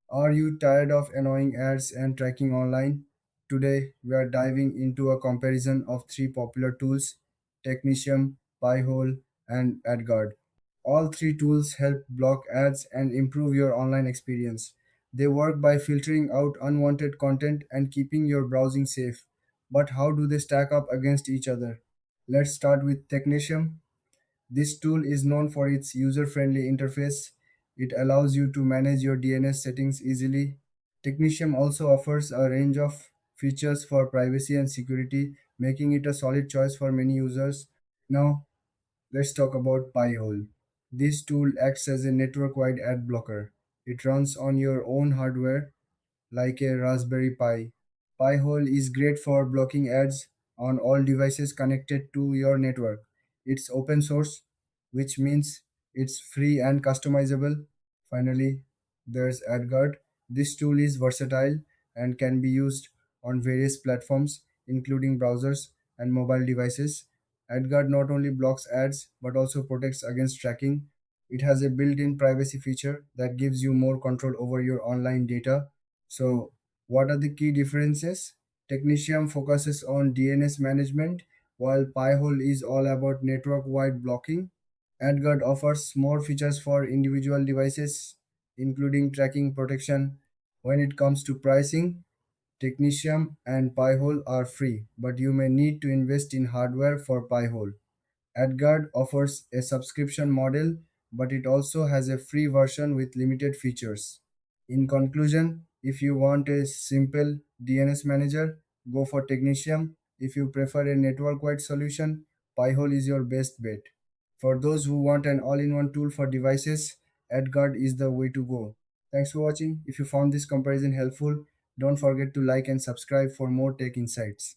Are you tired of annoying ads and tracking online? Today, we are diving into a comparison of three popular tools: Technitium, Piehole, and Adguard. All three tools help block ads and improve your online experience. They work by filtering out unwanted content and keeping your browsing safe. But how do they stack up against each other? Let's start with Technitium. This tool is known for its user-friendly interface. It allows you to manage your DNS settings easily. Technetium also offers a range of features for privacy and security, making it a solid choice for many users. Now, let's talk about Piehole. This tool acts as a network-wide ad blocker. It runs on your own hardware like a Raspberry Pi. Pi-hole is great for blocking ads on all devices connected to your network. It's open source, which means it's free and customizable. Finally, there's Adguard. This tool is versatile and can be used on various platforms, including browsers and mobile devices. Adguard not only blocks ads but also protects against tracking. It has a built in privacy feature that gives you more control over your online data. So, what are the key differences? Technetium focuses on DNS management, while Pi-hole is all about network-wide blocking. Adguard offers more features for individual devices, including tracking protection. When it comes to pricing, Technetium and Pi-hole are free, but you may need to invest in hardware for Pi-hole. Adguard offers a subscription model, but it also has a free version with limited features. In conclusion, if you want a simple DNS manager, go for Technetium. If you prefer a network-wide solution, Pi-hole is your best bet. For those who want an all-in-one tool for devices, Adguard is the way to go. Thanks for watching. If you found this comparison helpful, don't forget to like and subscribe for more tech insights.